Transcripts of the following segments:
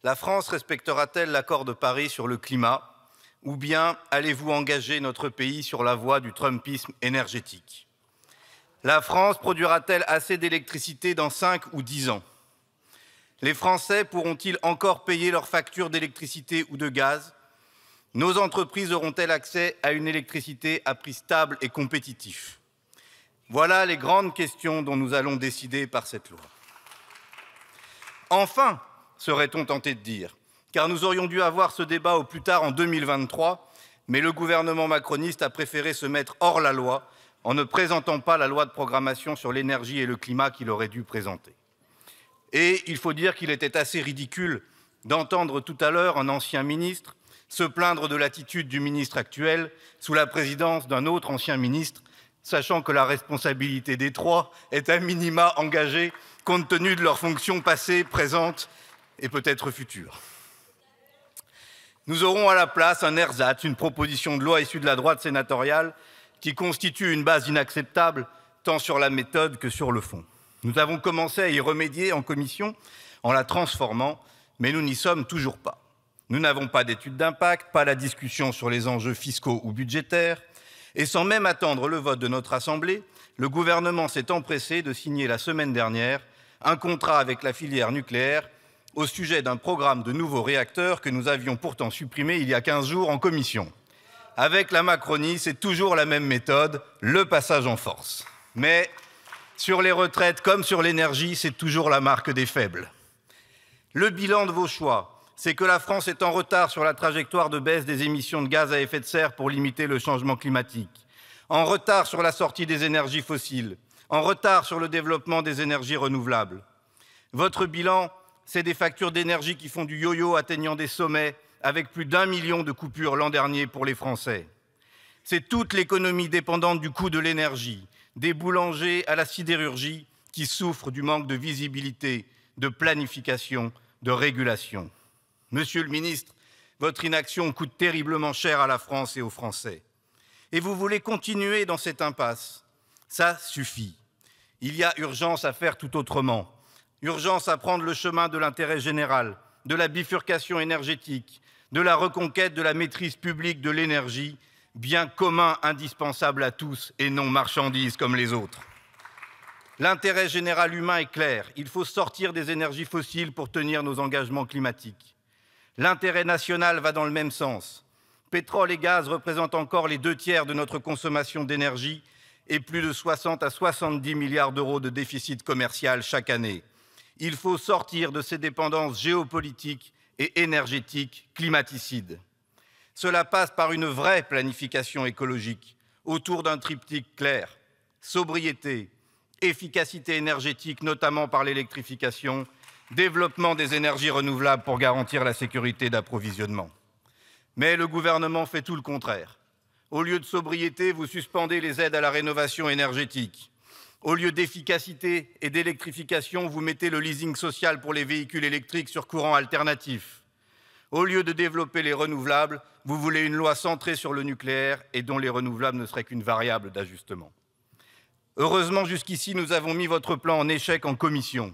La France respectera-t-elle l'accord de Paris sur le climat ou bien allez-vous engager notre pays sur la voie du trumpisme énergétique? La France produira-t-elle assez d'électricité dans 5 ou 10 ans? Les Français pourront-ils encore payer leurs factures d'électricité ou de gaz? Nos entreprises auront-elles accès à une électricité à prix stable et compétitif? Voilà les grandes questions dont nous allons décider par cette loi. Enfin, serait-on tenté de dire, car nous aurions dû avoir ce débat au plus tard en 2023, mais le gouvernement macroniste a préféré se mettre hors la loi en ne présentant pas la loi de programmation sur l'énergie et le climat qu'il aurait dû présenter. Et il faut dire qu'il était assez ridicule d'entendre tout à l'heure un ancien ministre se plaindre de l'attitude du ministre actuel sous la présidence d'un autre ancien ministre, sachant que la responsabilité des trois est à minima engagée compte tenu de leurs fonctions passées, présentes et peut-être futures. Nous aurons à la place un ersatz, une proposition de loi issue de la droite sénatoriale qui constitue une base inacceptable tant sur la méthode que sur le fond. Nous avons commencé à y remédier en commission en la transformant, mais nous n'y sommes toujours pas. Nous n'avons pas d'étude d'impact, pas la discussion sur les enjeux fiscaux ou budgétaires, et sans même attendre le vote de notre Assemblée, le gouvernement s'est empressé de signer la semaine dernière un contrat avec la filière nucléaire au sujet d'un programme de nouveaux réacteurs que nous avions pourtant supprimé il y a 15 jours en commission. Avec la Macronie, c'est toujours la même méthode, le passage en force. Mais sur les retraites comme sur l'énergie, c'est toujours la marque des faibles. Le bilan de vos choix, c'est que la France est en retard sur la trajectoire de baisse des émissions de gaz à effet de serre pour limiter le changement climatique, en retard sur la sortie des énergies fossiles, en retard sur le développement des énergies renouvelables. Votre bilan, c'est des factures d'énergie qui font du yo-yo atteignant des sommets avec plus d'1 million de coupures l'an dernier pour les Français. C'est toute l'économie dépendante du coût de l'énergie, des boulangers à la sidérurgie qui souffrent du manque de visibilité, de planification, de régulation. Monsieur le ministre, votre inaction coûte terriblement cher à la France et aux Français. Et vous voulez continuer dans cette impasse. Ça suffit. Il y a urgence à faire tout autrement. Urgence à prendre le chemin de l'intérêt général, de la bifurcation énergétique, de la reconquête de la maîtrise publique de l'énergie, bien commun indispensable à tous et non marchandise comme les autres. L'intérêt général humain est clair. Il faut sortir des énergies fossiles pour tenir nos engagements climatiques. L'intérêt national va dans le même sens. Pétrole et gaz représentent encore les 2/3 de notre consommation d'énergie et plus de 60 à 70 milliards d'euros de déficit commercial chaque année. Il faut sortir de ces dépendances géopolitiques et énergétiques climaticides. Cela passe par une vraie planification écologique autour d'un triptyque clair, sobriété, efficacité énergétique, notamment par l'électrification, développement des énergies renouvelables pour garantir la sécurité d'approvisionnement. Mais le gouvernement fait tout le contraire. Au lieu de sobriété, vous suspendez les aides à la rénovation énergétique. Au lieu d'efficacité et d'électrification, vous mettez le leasing social pour les véhicules électriques sur courant alternatif. Au lieu de développer les renouvelables, vous voulez une loi centrée sur le nucléaire et dont les renouvelables ne seraient qu'une variable d'ajustement. Heureusement, jusqu'ici, nous avons mis votre plan en échec en commission.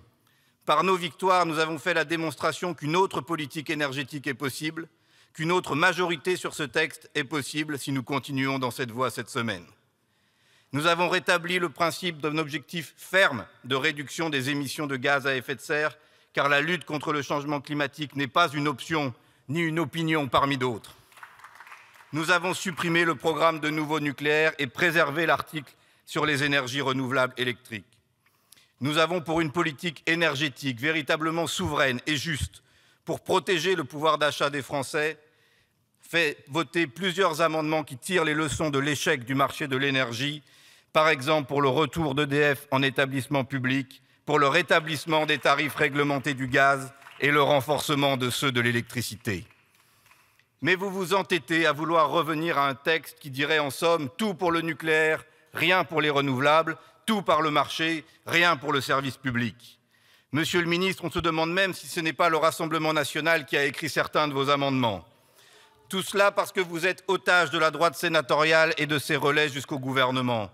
Par nos victoires, nous avons fait la démonstration qu'une autre politique énergétique est possible, qu'une autre majorité sur ce texte est possible si nous continuons dans cette voie cette semaine. Nous avons rétabli le principe d'un objectif ferme de réduction des émissions de gaz à effet de serre, car la lutte contre le changement climatique n'est pas une option ni une opinion parmi d'autres. Nous avons supprimé le programme de nouveau nucléaire et préservé l'article sur les énergies renouvelables électriques. Nous avons, pour une politique énergétique véritablement souveraine et juste, pour protéger le pouvoir d'achat des Français, fait voter plusieurs amendements qui tirent les leçons de l'échec du marché de l'énergie, par exemple pour le retour d'EDF en établissement public, pour le rétablissement des tarifs réglementés du gaz et le renforcement de ceux de l'électricité. Mais vous vous entêtez à vouloir revenir à un texte qui dirait en somme tout pour le nucléaire, rien pour les renouvelables, tout par le marché, rien pour le service public. Monsieur le ministre, on se demande même si ce n'est pas le Rassemblement national qui a écrit certains de vos amendements. Tout cela parce que vous êtes otage de la droite sénatoriale et de ses relais jusqu'au gouvernement.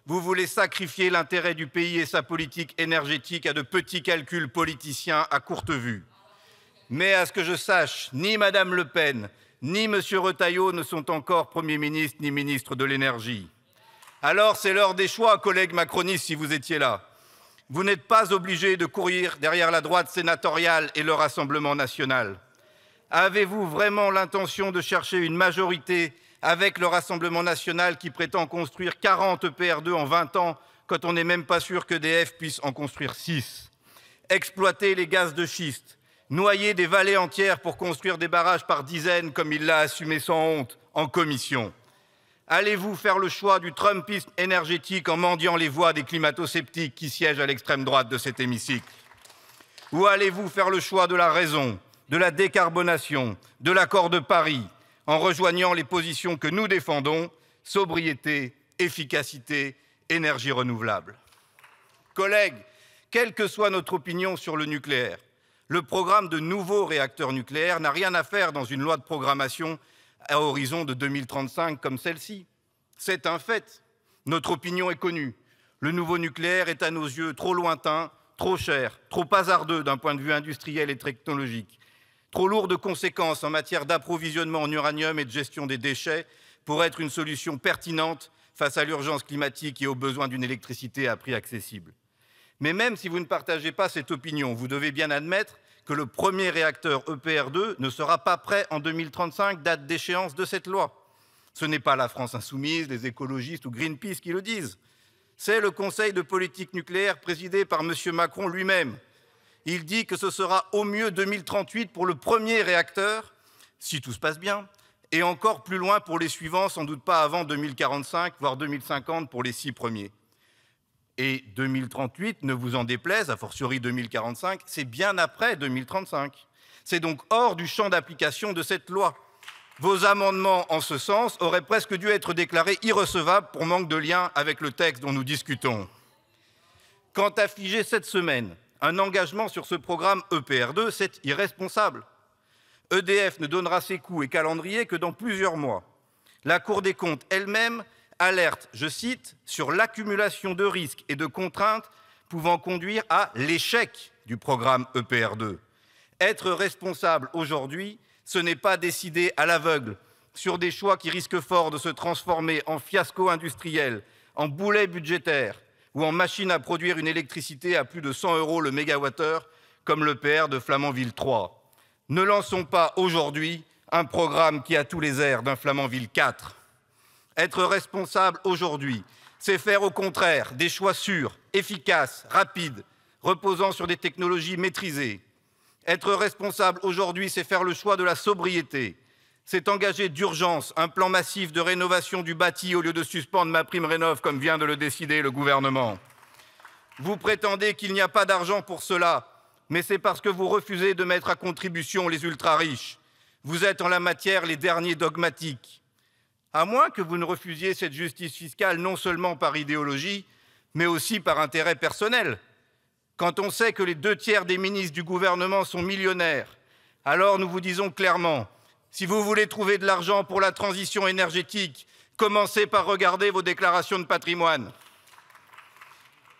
Vous voulez sacrifier l'intérêt du pays et sa politique énergétique à de petits calculs politiciens à courte vue. Mais à ce que je sache, ni Madame Le Pen, ni M. Retailleau ne sont encore Premier ministre ni ministre de l'Énergie. Alors c'est l'heure des choix, collègues macronistes, si vous étiez là. Vous n'êtes pas obligés de courir derrière la droite sénatoriale et le Rassemblement national. Avez-vous vraiment l'intention de chercher une majorité avec le Rassemblement national qui prétend construire 40 EPR2 en 20 ans quand on n'est même pas sûr qu'EDF puisse en construire 6? Exploiter les gaz de schiste, noyer des vallées entières pour construire des barrages par dizaines comme il l'a assumé sans honte en commission. Allez-vous faire le choix du trumpisme énergétique en mendiant les voix des climato-sceptiques qui siègent à l'extrême droite de cet hémicycle? Ou allez-vous faire le choix de la raison, de la décarbonation, de l'accord de Paris, en rejoignant les positions que nous défendons, sobriété, efficacité, énergie renouvelable? Collègues, quelle que soit notre opinion sur le nucléaire, le programme de nouveaux réacteurs nucléaires n'a rien à faire dans une loi de programmation à horizon de 2035 comme celle-ci. C'est un fait. Notre opinion est connue. Le nouveau nucléaire est à nos yeux trop lointain, trop cher, trop hasardeux d'un point de vue industriel et technologique, trop lourd de conséquences en matière d'approvisionnement en uranium et de gestion des déchets pour être une solution pertinente face à l'urgence climatique et aux besoins d'une électricité à prix accessible. Mais même si vous ne partagez pas cette opinion, vous devez bien admettre que le premier réacteur EPR2 ne sera pas prêt en 2035, date d'échéance de cette loi. Ce n'est pas la France insoumise, les écologistes ou Greenpeace qui le disent. C'est le Conseil de politique nucléaire présidé par M. Macron lui-même. Il dit que ce sera au mieux 2038 pour le premier réacteur, si tout se passe bien, et encore plus loin pour les suivants, sans doute pas avant 2045, voire 2050 pour les 6 premiers. Et 2038, ne vous en déplaise, a fortiori 2045, c'est bien après 2035. C'est donc hors du champ d'application de cette loi. Vos amendements en ce sens auraient presque dû être déclarés irrecevables pour manque de lien avec le texte dont nous discutons. Quant à figer cette semaine un engagement sur ce programme EPR2, c'est irresponsable. EDF ne donnera ses coûts et calendriers que dans plusieurs mois. La Cour des comptes elle-même alerte, je cite, sur l'accumulation de risques et de contraintes pouvant conduire à l'échec du programme EPR2. Être responsable aujourd'hui, ce n'est pas décider à l'aveugle sur des choix qui risquent fort de se transformer en fiasco industriel, en boulet budgétaire ou en machine à produire une électricité à plus de 100 € le mégawattheure, comme l'EPR de Flamanville 3. Ne lançons pas aujourd'hui un programme qui a tous les airs d'un Flamanville 4. Être responsable aujourd'hui, c'est faire au contraire des choix sûrs, efficaces, rapides, reposant sur des technologies maîtrisées. Être responsable aujourd'hui, c'est faire le choix de la sobriété. C'est engager d'urgence un plan massif de rénovation du bâti au lieu de suspendre MaPrimeRénov' comme vient de le décider le gouvernement. Vous prétendez qu'il n'y a pas d'argent pour cela, mais c'est parce que vous refusez de mettre à contribution les ultra-riches. Vous êtes en la matière les derniers dogmatiques. À moins que vous ne refusiez cette justice fiscale non seulement par idéologie, mais aussi par intérêt personnel. Quand on sait que les 2/3 des ministres du gouvernement sont millionnaires, alors nous vous disons clairement, si vous voulez trouver de l'argent pour la transition énergétique, commencez par regarder vos déclarations de patrimoine.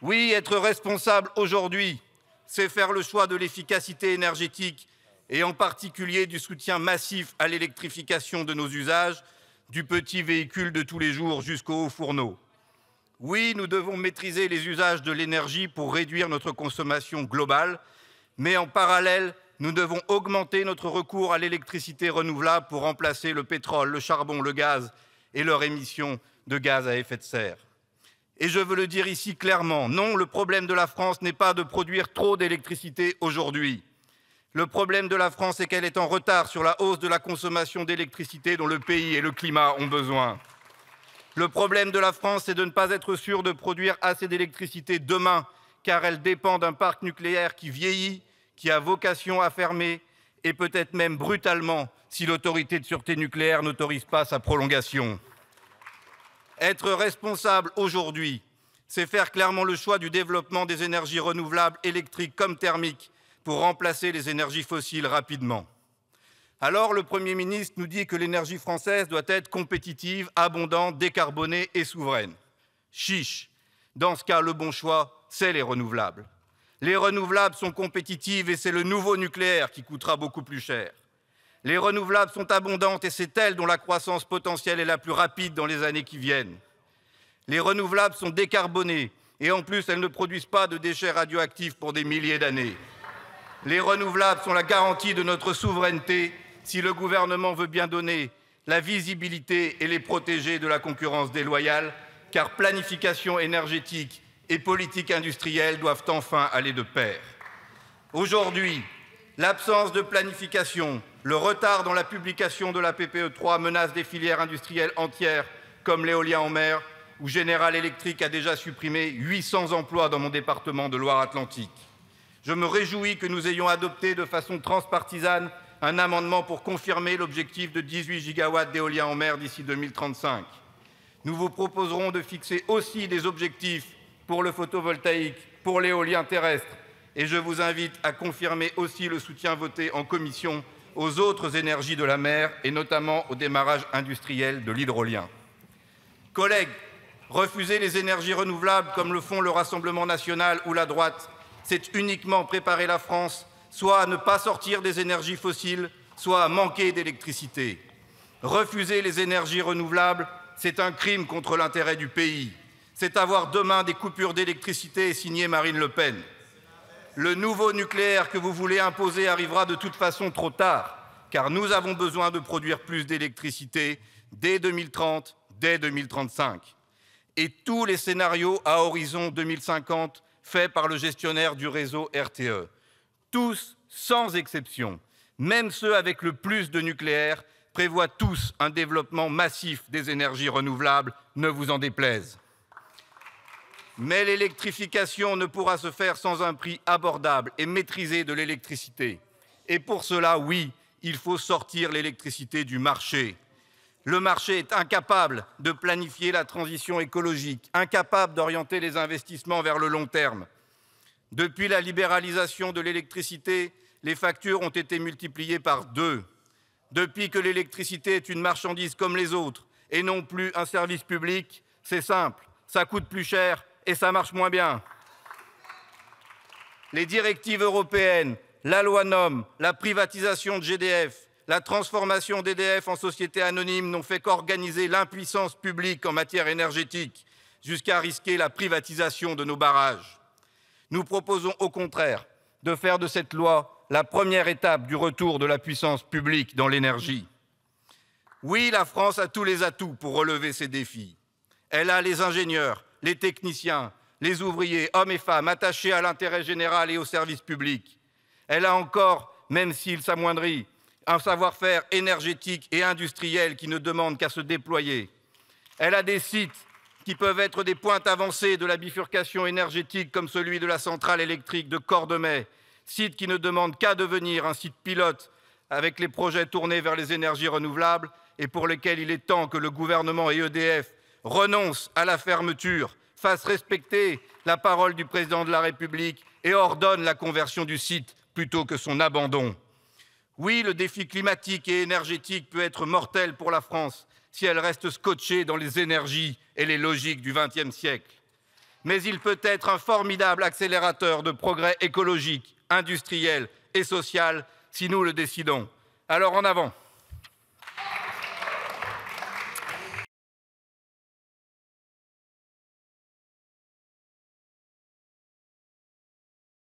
Oui, être responsable aujourd'hui, c'est faire le choix de l'efficacité énergétique et en particulier du soutien massif à l'électrification de nos usages, du petit véhicule de tous les jours jusqu'aux hauts fourneaux. Oui, nous devons maîtriser les usages de l'énergie pour réduire notre consommation globale, mais en parallèle, nous devons augmenter notre recours à l'électricité renouvelable pour remplacer le pétrole, le charbon, le gaz et leurs émissions de gaz à effet de serre. Et je veux le dire ici clairement, non, le problème de la France n'est pas de produire trop d'électricité aujourd'hui. Le problème de la France est qu'elle est en retard sur la hausse de la consommation d'électricité dont le pays et le climat ont besoin. Le problème de la France, c'est de ne pas être sûr de produire assez d'électricité demain, car elle dépend d'un parc nucléaire qui vieillit, qui a vocation à fermer, et peut-être même brutalement, si l'autorité de sûreté nucléaire n'autorise pas sa prolongation. Être responsable aujourd'hui, c'est faire clairement le choix du développement des énergies renouvelables électriques comme thermiques pour remplacer les énergies fossiles rapidement. Alors le Premier ministre nous dit que l'énergie française doit être compétitive, abondante, décarbonée et souveraine. Chiche. Dans ce cas, le bon choix, c'est les renouvelables. Les renouvelables sont compétitives et c'est le nouveau nucléaire qui coûtera beaucoup plus cher. Les renouvelables sont abondantes et c'est elles dont la croissance potentielle est la plus rapide dans les années qui viennent. Les renouvelables sont décarbonées et en plus elles ne produisent pas de déchets radioactifs pour des milliers d'années. Les renouvelables sont la garantie de notre souveraineté si le gouvernement veut bien donner la visibilité et les protéger de la concurrence déloyale, car planification énergétique et politique industrielle doivent enfin aller de pair. Aujourd'hui, l'absence de planification, le retard dans la publication de la PPE3 menacent des filières industrielles entières comme l'éolien en mer, où General Electric a déjà supprimé 800 emplois dans mon département de Loire-Atlantique. Je me réjouis que nous ayons adopté de façon transpartisane un amendement pour confirmer l'objectif de 18 gigawatts d'éolien en mer d'ici 2035. Nous vous proposerons de fixer aussi des objectifs pour le photovoltaïque, pour l'éolien terrestre, et je vous invite à confirmer aussi le soutien voté en commission aux autres énergies de la mer et notamment au démarrage industriel de l'hydrolien. Collègues, refuser les énergies renouvelables comme le font le Rassemblement national ou la droite, c'est uniquement préparer la France soit à ne pas sortir des énergies fossiles, soit à manquer d'électricité. Refuser les énergies renouvelables, c'est un crime contre l'intérêt du pays. C'est avoir demain des coupures d'électricité et signer Marine Le Pen. Le nouveau nucléaire que vous voulez imposer arrivera de toute façon trop tard, car nous avons besoin de produire plus d'électricité dès 2030, dès 2035. Et tous les scénarios à horizon 2050 faits par le gestionnaire du réseau RTE. Tous, sans exception, même ceux avec le plus de nucléaire, prévoient tous un développement massif des énergies renouvelables, ne vous en déplaise. Mais l'électrification ne pourra se faire sans un prix abordable et maîtrisé de l'électricité. Et pour cela, oui, il faut sortir l'électricité du marché. Le marché est incapable de planifier la transition écologique, incapable d'orienter les investissements vers le long terme. Depuis la libéralisation de l'électricité, les factures ont été multipliées par 2. Depuis que l'électricité est une marchandise comme les autres et non plus un service public, c'est simple, ça coûte plus cher et ça marche moins bien. Les directives européennes, la loi NOM, la privatisation de GDF, la transformation d'EDF en société anonyme n'ont fait qu'organiser l'impuissance publique en matière énergétique, jusqu'à risquer la privatisation de nos barrages. Nous proposons au contraire de faire de cette loi la première étape du retour de la puissance publique dans l'énergie. Oui, la France a tous les atouts pour relever ces défis. Elle a les ingénieurs, les techniciens, les ouvriers, hommes et femmes, attachés à l'intérêt général et au service public. Elle a encore, même s'il s'amoindrit, un savoir-faire énergétique et industriel qui ne demande qu'à se déployer. Elle a des sites qui peuvent être des pointes avancées de la bifurcation énergétique comme celui de la centrale électrique de Cordemais, site qui ne demande qu'à devenir un site pilote avec les projets tournés vers les énergies renouvelables et pour lesquels il est temps que le gouvernement et EDF renoncent à la fermeture, fassent respecter la parole du président de la République et ordonnent la conversion du site plutôt que son abandon. Oui, le défi climatique et énergétique peut être mortel pour la France si elle reste scotchée dans les énergies et les logiques du XXe siècle. Mais il peut être un formidable accélérateur de progrès écologique, industriel et social si nous le décidons. Alors en avant!